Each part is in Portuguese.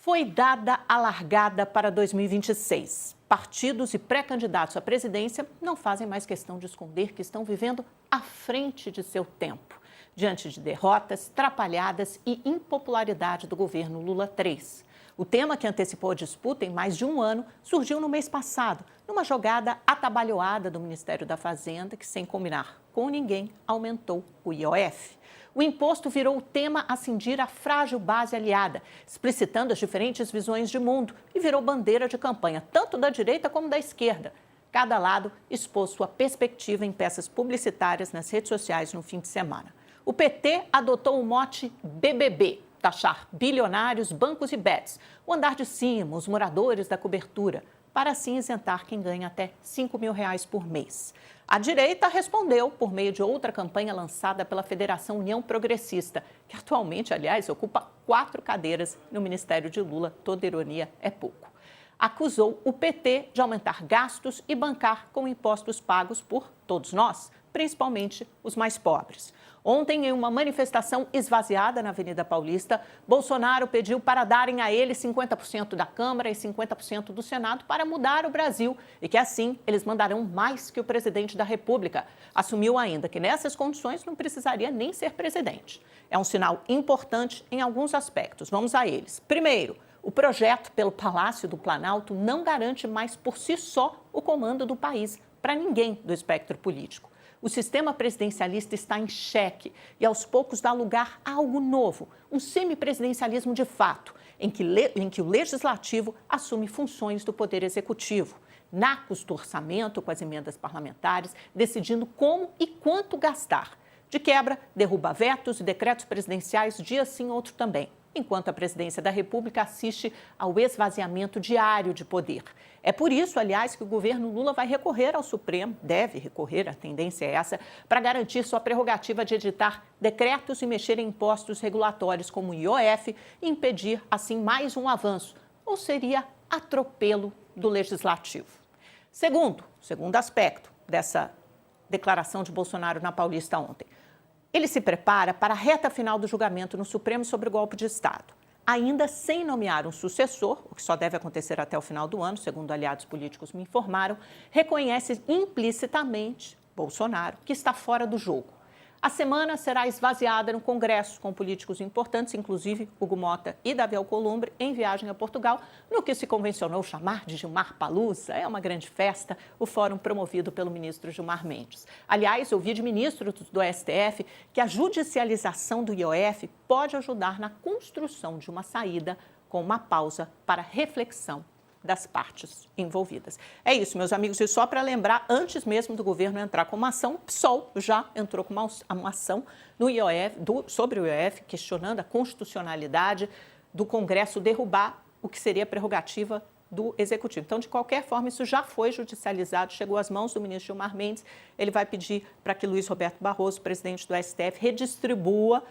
Foi dada a largada para 2026. Partidos e pré-candidatos à presidência não fazem mais questão de esconder que estão vivendo à frente de seu tempo, diante de derrotas, trapalhadas e impopularidade do governo Lula III. O tema que antecipou a disputa em mais de um ano surgiu no mês passado, numa jogada atabalhoada do Ministério da Fazenda, que, sem combinar com ninguém, aumentou o IOF. O imposto virou o tema a cindir a frágil base aliada, explicitando as diferentes visões de mundo e virou bandeira de campanha, tanto da direita como da esquerda. Cada lado expôs sua perspectiva em peças publicitárias nas redes sociais no fim de semana. O PT adotou o mote BBB, taxar bilionários, bancos e bets, o andar de cima, os moradores da cobertura, para assim isentar quem ganha até R$5.000 por mês. A direita respondeu por meio de outra campanha lançada pela Federação União Progressista, que atualmente, aliás, ocupa 4 cadeiras no Ministério de Lula, toda ironia é pouco. Acusou o PT de aumentar gastos e bancar com impostos pagos por todos nós, principalmente os mais pobres. Ontem, em uma manifestação esvaziada na Avenida Paulista, Bolsonaro pediu para darem a ele 50% da Câmara e 50% do Senado para mudar o Brasil e que, assim, eles mandarão mais que o presidente da República. Assumiu ainda que, nessas condições, não precisaria nem ser presidente. É um sinal importante em alguns aspectos. Vamos a eles. Primeiro, o projeto pelo Palácio do Planalto não garante mais por si só o comando do país para ninguém do espectro político. O sistema presidencialista está em xeque e, aos poucos, dá lugar a algo novo, um semipresidencialismo de fato, em que o legislativo assume funções do poder executivo. Nacos do orçamento com as emendas parlamentares, decidindo como e quanto gastar. De quebra, derruba vetos e decretos presidenciais dia sim, outro também, enquanto a presidência da República assiste ao esvaziamento diário de poder. É por isso, aliás, que o governo Lula vai recorrer ao Supremo, deve recorrer, a tendência é essa, para garantir sua prerrogativa de editar decretos e mexer em impostos regulatórios como o IOF e impedir, assim, mais um avanço, ou seria atropelo do legislativo. Segundo aspecto dessa declaração de Bolsonaro na Paulista ontem, ele se prepara para a reta final do julgamento no Supremo sobre o golpe de Estado. Ainda sem nomear um sucessor, o que só deve acontecer até o final do ano, segundo aliados políticos me informaram, reconhece implicitamente Bolsonaro que está fora do jogo. A semana será esvaziada no Congresso, com políticos importantes, inclusive Hugo Mota e Davi Alcolumbre, em viagem a Portugal, no que se convencionou chamar de Gilmar Palusa. É uma grande festa, o fórum promovido pelo ministro Gilmar Mendes. Aliás, ouvi de ministros do STF que a judicialização do IOF pode ajudar na construção de uma saída com uma pausa para reflexão das partes envolvidas. É isso, meus amigos, e só para lembrar, antes mesmo do governo entrar com uma ação, o PSOL já entrou com uma ação no IOF, sobre o IOF, questionando a constitucionalidade do Congresso derrubar o que seria a prerrogativa do Executivo. Então, de qualquer forma, isso já foi judicializado, chegou às mãos do ministro Gilmar Mendes, ele vai pedir para que Luiz Roberto Barroso, presidente do STF, redistribua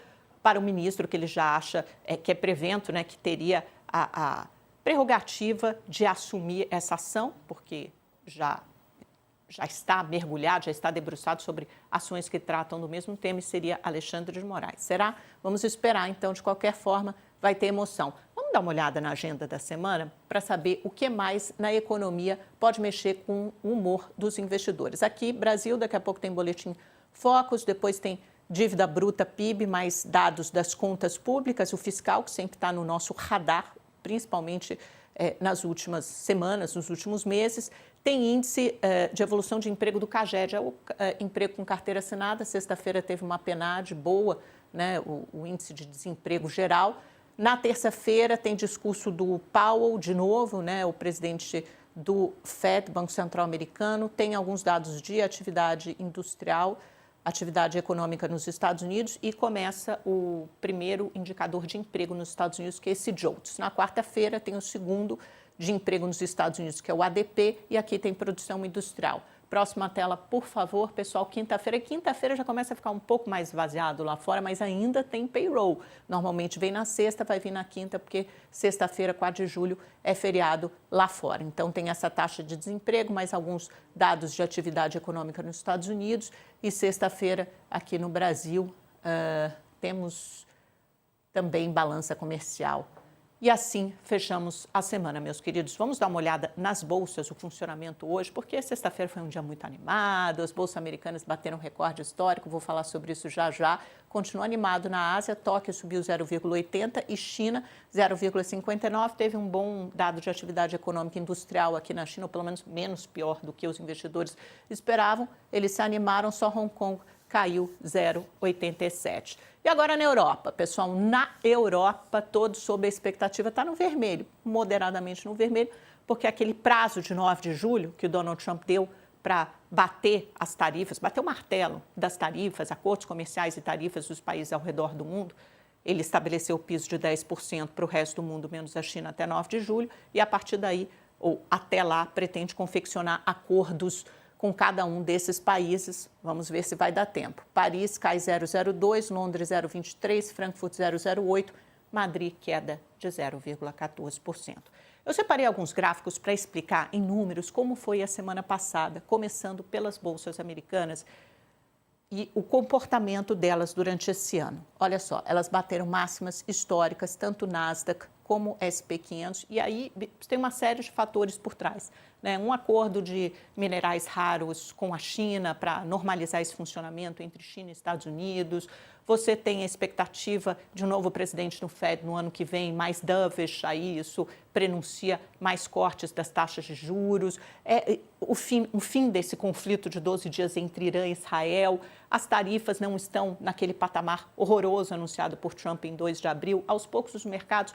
para o ministro que ele já acha que é prevento, né, que teria a prerrogativa de assumir essa ação, porque já está mergulhado, já está debruçado sobre ações que tratam do mesmo tema, e seria Alexandre de Moraes. Será? Vamos esperar, então, de qualquer forma, vai ter emoção. Vamos dar uma olhada na agenda da semana para saber o que mais na economia pode mexer com o humor dos investidores. Aqui, Brasil, daqui a pouco tem boletim Focus, depois tem dívida bruta, PIB, mais dados das contas públicas, o fiscal, que sempre está no nosso radar, principalmente nas últimas semanas, nos últimos meses. Tem índice de evolução de emprego do CAGED, é o emprego com carteira assinada. Sexta-feira teve uma PNAD boa, né, o índice de desemprego geral. Na terça-feira tem discurso do Powell, de novo, né, o presidente do FED, Banco Central Americano. Tem alguns dados de atividade industrial, atividade econômica nos Estados Unidos, e começa o primeiro indicador de emprego nos Estados Unidos, que é esse JOLTS. Na quarta-feira tem o segundo de emprego nos Estados Unidos, que é o ADP, e aqui tem produção industrial. Próxima tela, por favor, pessoal, quinta-feira. Quinta-feira já começa a ficar um pouco mais esvaziado lá fora, mas ainda tem payroll. Normalmente vem na sexta, vai vir na quinta, porque sexta-feira, 4 de julho, é feriado lá fora. Então, tem essa taxa de desemprego, mais alguns dados de atividade econômica nos Estados Unidos. E sexta-feira, aqui no Brasil, temos também balança comercial E assim fechamos a semana, meus queridos. Vamos dar uma olhada nas bolsas, o funcionamento hoje, porque sexta-feira foi um dia muito animado, as bolsas americanas bateram recorde histórico, vou falar sobre isso já já. Continua animado na Ásia, Tóquio subiu 0,80 e China 0,59. Teve um bom dado de atividade econômica industrial aqui na China, ou pelo menos menos pior do que os investidores esperavam. Eles se animaram, só Hong Kong caiu 0,87. E agora na Europa, pessoal, na Europa, todos sob a expectativa, está no vermelho, moderadamente no vermelho, porque aquele prazo de 9 de julho que o Donald Trump deu para bater as tarifas, bater o martelo das tarifas, acordos comerciais e tarifas dos países ao redor do mundo, ele estabeleceu o piso de 10% para o resto do mundo, menos a China, até 9 de julho, e a partir daí, ou até lá, pretende confeccionar acordos com cada um desses países. Vamos ver se vai dar tempo. Paris cai 0,02, Londres 0,23, Frankfurt 0,08, Madrid queda de 0,14%. Eu separei alguns gráficos para explicar em números como foi a semana passada, começando pelas bolsas americanas e o comportamento delas durante esse ano. Olha só, elas bateram máximas históricas, tanto Nasdaq como SP500, e aí tem uma série de fatores por trás, né? Um acordo de minerais raros com a China para normalizar esse funcionamento entre China e Estados Unidos. Você tem a expectativa de um novo presidente no Fed no ano que vem, mais dovish, aí isso prenuncia mais cortes das taxas de juros. O fim desse conflito de 12 dias entre Irã e Israel. As tarifas não estão naquele patamar horroroso anunciado por Trump em 2 de abril. Aos poucos os mercados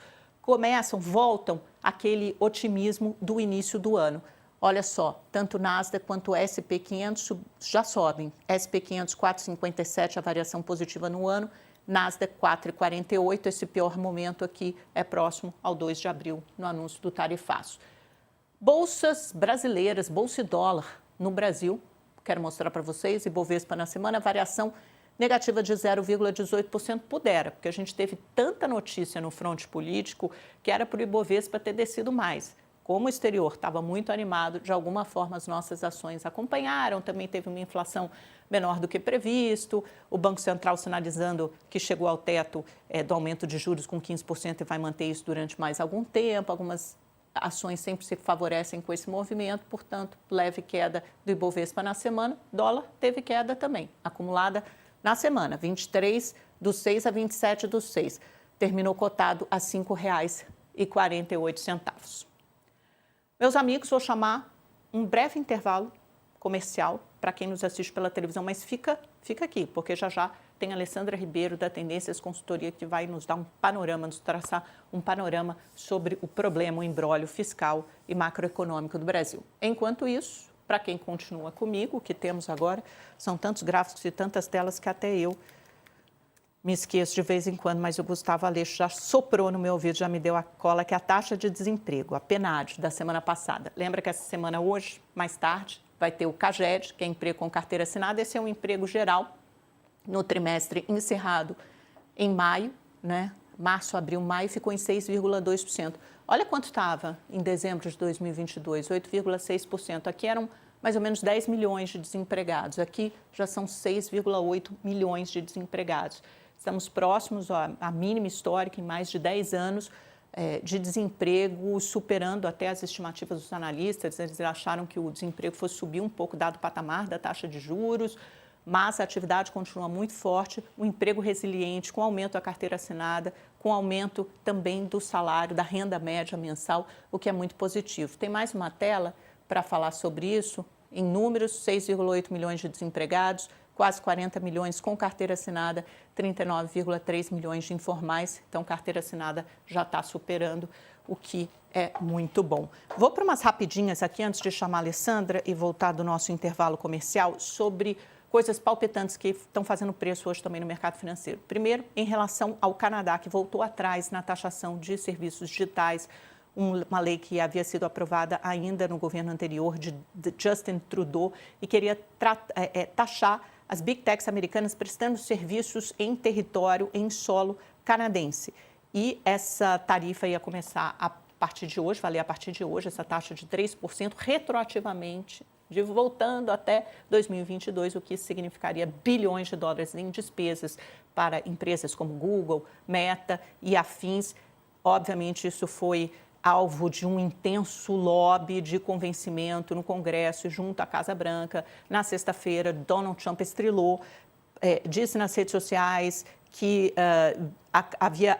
voltam àquele otimismo do início do ano. Olha só, tanto Nasdaq quanto SP500 já sobem. SP500 4,57, a variação positiva no ano. Nasdaq 4,48, esse pior momento aqui é próximo ao 2 de abril, no anúncio do tarifaço. Bolsas brasileiras, Bolsa e dólar no Brasil, quero mostrar para vocês, Ibovespa na semana, variação negativa de 0,18% pudera, porque a gente teve tanta notícia no fronte político que era para o Ibovespa ter descido mais. Como o exterior estava muito animado, de alguma forma as nossas ações acompanharam, também teve uma inflação menor do que previsto, o Banco Central sinalizando que chegou ao teto do aumento de juros com 15% e vai manter isso durante mais algum tempo. Algumas ações sempre se favorecem com esse movimento, portanto, leve queda do Ibovespa na semana. Dólar teve queda também, acumulada na semana, 23 do 6 a 27 do 6. Terminou cotado a R$ 5,48. Meus amigos, vou chamar um breve intervalo comercial para quem nos assiste pela televisão, mas fica aqui, porque já já tem a Alessandra Ribeiro, da Tendências Consultoria, que vai nos dar um panorama, nos traçar um panorama sobre o problema, o imbróglio fiscal e macroeconômico do Brasil. Enquanto isso, para quem continua comigo, o que temos agora são tantos gráficos e tantas telas que até eu me esqueço de vez em quando, mas o Gustavo Aleixo já soprou no meu ouvido, já me deu a cola, que é a taxa de desemprego, a PNAD, da semana passada. Lembra que essa semana hoje, mais tarde, vai ter o CAGED, que é emprego com carteira assinada. Esse é um emprego geral no trimestre encerrado em maio, né? Março, abril, maio, ficou em 6,2%. Olha quanto estava em dezembro de 2022, 8,6%. Aqui eram mais ou menos 10 milhões de desempregados. Aqui já são 6,8 milhões de desempregados. Estamos próximos à mínima histórica em mais de 10 anos de desemprego, superando até as estimativas dos analistas. Eles acharam que o desemprego fosse subir um pouco, dado o patamar da taxa de juros, mas a atividade continua muito forte, o emprego resiliente, com aumento da carteira assinada, com aumento também do salário, da renda média mensal, o que é muito positivo. Tem mais uma tela para falar sobre isso. Em números, 6,8 milhões de desempregados, quase 40 milhões com carteira assinada, 39,3 milhões de informais. Então, carteira assinada já está superando, o que é muito bom. Vou para umas rapidinhas aqui, antes de chamar a Alessandra e voltar do nosso intervalo comercial, sobre coisas palpitantes que estão fazendo preço hoje também no mercado financeiro. Primeiro, em relação ao Canadá, que voltou atrás na taxação de serviços digitais, uma lei que havia sido aprovada ainda no governo anterior de Justin Trudeau e queria taxar as Big Techs americanas prestando serviços em território, em solo canadense. E essa tarifa ia começar a partir de hoje, valer a partir de hoje, essa taxa de 3% retroativamente, voltando até 2022, o que significaria bilhões de dólares em despesas para empresas como Google, Meta e afins. Obviamente, isso foi alvo de um intenso lobby de convencimento no Congresso e junto à Casa Branca. Na sexta-feira, Donald Trump estrelou, disse nas redes sociais que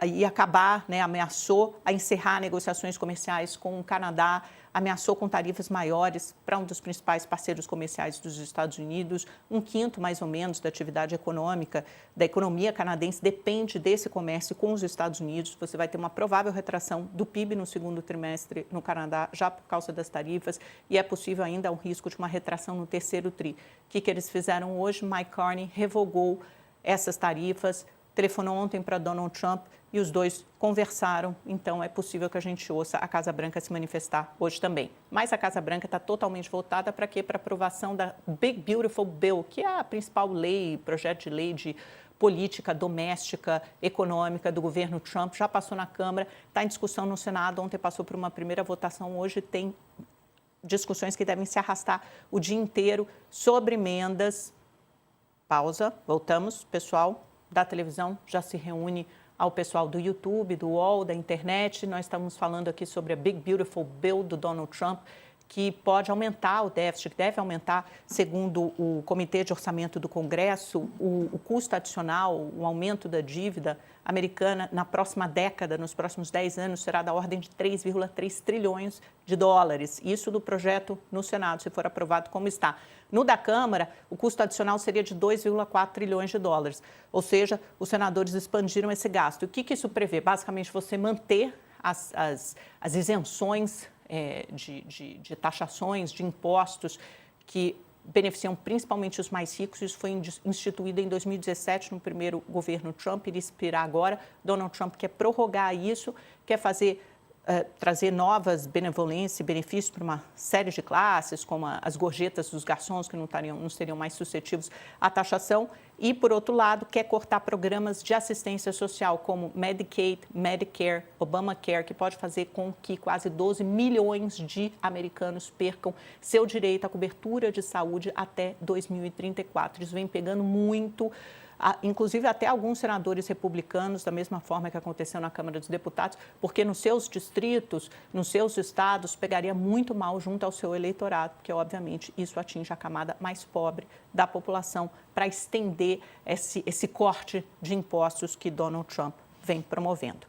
ia acabar, ameaçou a encerrar negociações comerciais com o Canadá, ameaçou com tarifas maiores para um dos principais parceiros comerciais dos Estados Unidos. 1/5, mais ou menos, da atividade econômica, da economia canadense depende desse comércio com os Estados Unidos. Você vai ter uma provável retração do PIB no segundo trimestre no Canadá, já por causa das tarifas, e é possível ainda um risco de uma retração no terceiro tri. O que eles fizeram hoje? Mike Carney revogou essas tarifas, telefonou ontem para Donald Trump e os dois conversaram, então é possível que a gente ouça a Casa Branca se manifestar hoje também. Mas a Casa Branca está totalmente voltada para quê? Para aprovação da Big Beautiful Bill, que é a principal lei, projeto de lei de política doméstica, econômica do governo Trump. Já passou na Câmara, está em discussão no Senado, ontem passou por uma primeira votação, hoje tem discussões que devem se arrastar o dia inteiro sobre emendas. Pausa, voltamos, pessoal da televisão já se reúne ao pessoal do YouTube, do UOL, da internet. Nós estamos falando aqui sobre a Big Beautiful Bill do Donald Trump, que pode aumentar o déficit, que deve aumentar, segundo o Comitê de Orçamento do Congresso, o custo adicional, o aumento da dívida americana na próxima década, nos próximos 10 anos, será da ordem de 3,3 trilhões de dólares. Isso do projeto no Senado, se for aprovado como está. No da Câmara, o custo adicional seria de 2,4 trilhões de dólares. Ou seja, os senadores expandiram esse gasto. O que isso prevê? Basicamente, você manter as isenções de taxações, de impostos que beneficiam principalmente os mais ricos. Isso foi instituído em 2017, no primeiro governo Trump, iria expirar agora. Donald Trump quer prorrogar isso, quer trazer novas benevolências e benefícios para uma série de classes, como as gorjetas dos garçons, que não seriam mais suscetíveis à taxação. E, por outro lado, quer cortar programas de assistência social, como Medicaid, Medicare, Obamacare, que pode fazer com que quase 12 milhões de americanos percam seu direito à cobertura de saúde até 2034. Isso vem pegando muito, inclusive até alguns senadores republicanos, da mesma forma que aconteceu na Câmara dos Deputados, porque nos seus distritos, nos seus estados, pegaria muito mal junto ao seu eleitorado, porque, obviamente, isso atinge a camada mais pobre da população, para estender esse corte de impostos que Donald Trump vem promovendo.